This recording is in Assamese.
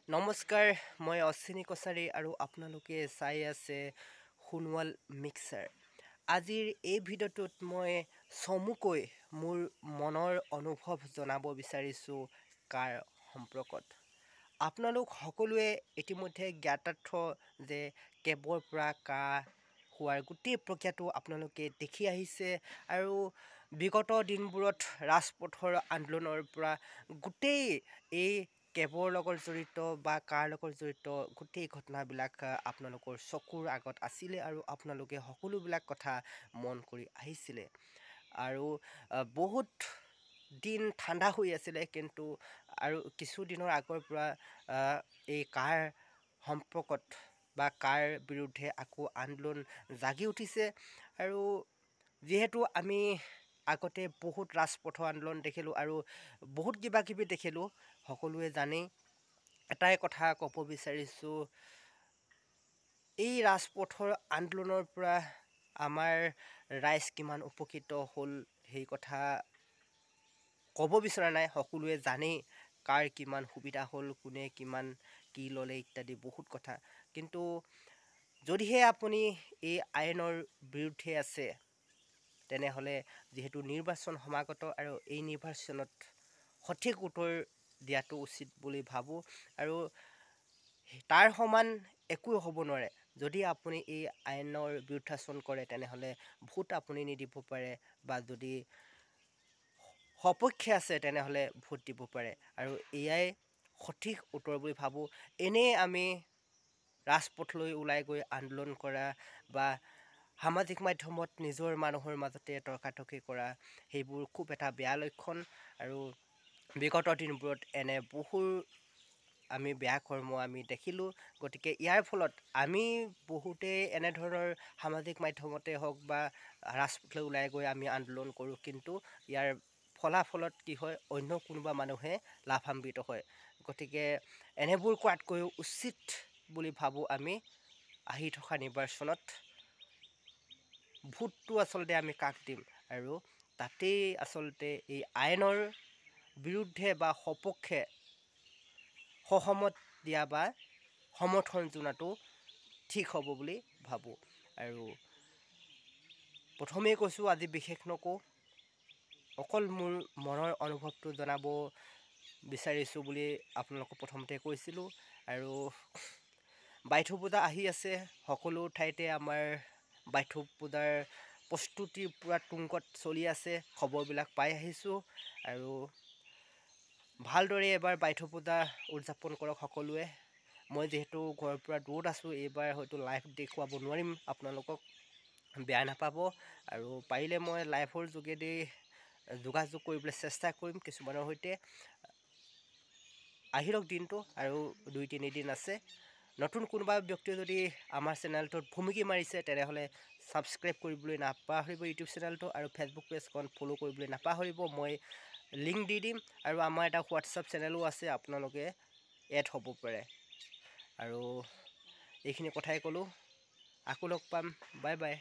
নমস্কাৰ মই অশ্বিনী কছাৰী আৰু আপোনালোকে চাই আছে সোণোৱাল মিক্সাৰ। আজিৰ এই ভিডিঅ'টোত মই চমুকৈ মোৰ মনৰ অনুভৱ জনাব বিচাৰিছোঁ কাৰ সম্পৰ্কত। আপোনালোক সকলোৱে ইতিমধ্যে জ্ঞাতাৰ্থ যে কেবৰ পৰা কা হোৱাৰ গোটেই প্ৰক্ৰিয়াটো আপোনালোকে দেখি আহিছে আৰু বিগত দিনবোৰত ৰাজপথৰ আন্দোলনৰ পৰা গোটেই এই কেবৰ লগত জড়িত বা কাৰ লগত জড়িত গোটেই ঘটনাবিলাক আপোনালোকৰ চকুৰ আগত আছিলে আৰু আপোনালোকে সকলোবিলাক কথা মন কৰি আহিছিলে আৰু বহুত দিন ঠাণ্ডা হৈ আছিলে, কিন্তু আৰু কিছুদিনৰ আগৰ পৰা এই কাৰ সম্পৰ্কত বা কাৰ বিৰুদ্ধে আকৌ আন্দোলন জাগি উঠিছে। আৰু যিহেতু আমি আগতে বহুত ৰাজপথৰ আন্দোলন দেখিলোঁ আৰু বহুত কিবা কিবি দেখিলোঁ, সকলোৱে জানেই। এটাই কথা ক'ব বিচাৰিছোঁ, এই ৰাজপথৰ আন্দোলনৰ পৰা আমাৰ ৰাইজ কিমান উপকৃত হ'ল সেই কথা ক'ব বিচৰা নাই। সকলোৱে জানেই কাৰ কিমান সুবিধা হ'ল, কোনে কিমান কি ল'লে ইত্যাদি বহুত কথা। কিন্তু যদিহে আপুনি এই আইনৰ বিৰুদ্ধে আছে, তেনেহ'লে যিহেতু নিৰ্বাচন সমাগত আৰু এই নিৰ্বাচনত সঠিক উত্তৰ দিয়াটো উচিত বুলি ভাবোঁ। আৰু তাৰ সমান একো হ'ব নোৱাৰে। যদি আপুনি এই আইনৰ বিৰুদ্ধাচৰণ কৰে তেনেহ'লে ভোট আপুনি নিদিব পাৰে, বা যদি সপক্ষে আছে তেনেহ'লে ভোট দিব পাৰে, আৰু এয়াই সঠিক উত্তৰ বুলি ভাবোঁ। এনেই আমি ৰাজপথলৈ ওলাই গৈ আন্দোলন কৰা বা সামাজিক মাধ্যমত নিজৰ মানুহৰ মাজতে তৰ্কাতৰ্কি কৰা, সেইবোৰ খুব এটা বেয়া লক্ষণ। আৰু বিগত দিনবোৰত এনে বহু আমি বেয়া কৰ্ম আমি দেখিলোঁ। গতিকে ইয়াৰ ফলত আমি বহুতেই এনেধৰণৰ সামাজিক মাধ্যমতে হওক বা ৰাজপথলৈ ওলাই গৈ আমি আন্দোলন কৰোঁ, কিন্তু ইয়াৰ ফলাফলত কি হয়, অন্য কোনোবা মানুহে লাভান্বিত হয়। গতিকে এনেবোৰ কৰাতকৈ উচিত বুলি ভাবোঁ আমি আহি থকা নিৰ্বাচনত ভোটটো আচলতে আমি কাক দিম, আৰু তাতেই আচলতে এই আইনৰ বিৰুদ্ধে বা সপক্ষে সহমত দিয়া বা সমৰ্থন জনোৱাটো ঠিক হ'ব বুলি ভাবোঁ। আৰু প্ৰথমেই কৈছোঁ, আজি বিশেষ নকওঁ, অকল মোৰ মনৰ অনুভৱটো জনাব বিচাৰিছোঁ বুলি আপোনালোকক প্ৰথমতে কৈছিলোঁ। আৰু বাইথ পূজা আহি আছে, সকলো ঠাইতে আমাৰ বাইথ পূজাৰ প্ৰস্তুতি পূৰা তুংগত চলি আছে, খবৰবিলাক পাই আহিছোঁ। আৰু ভালদৰে এবাৰ বাইথ পূজা উদযাপন কৰক সকলোৱে। মই যিহেতু ঘৰৰ পৰা দূৰত আছোঁ, এইবাৰ হয়তো লাইভ দেখুৱাব নোৱাৰিম আপোনালোকক, বেয়া নাপাব। আৰু পাৰিলে মই লাইভৰ যোগেদি যোগাযোগ কৰিবলৈ চেষ্টা কৰিম কিছুমানৰ সৈতে। আহি লওক দিনটো, আৰু 2-3 দিন আছে। নতুন কোনোবা ব্যক্তিয়ে যদি আমাৰ চেনেলটোত ভুমুকি মাৰিছে তেনেহ'লে ছাবস্ক্ৰাইব কৰিবলৈ নাপাহৰিব ইউটিউব চেনেলটো, আৰু ফেচবুক পেজখন ফ'ল' কৰিবলৈ নাপাহৰিব। মই লিংক দি দিম, আৰু আমাৰ এটা হোৱাটছআপ চেনেলো আছে, আপোনালোকে এড হ'ব পাৰে। আৰু এইখিনি কথাই ক'লোঁ, আকৌ লগ পাম, বাই বাই।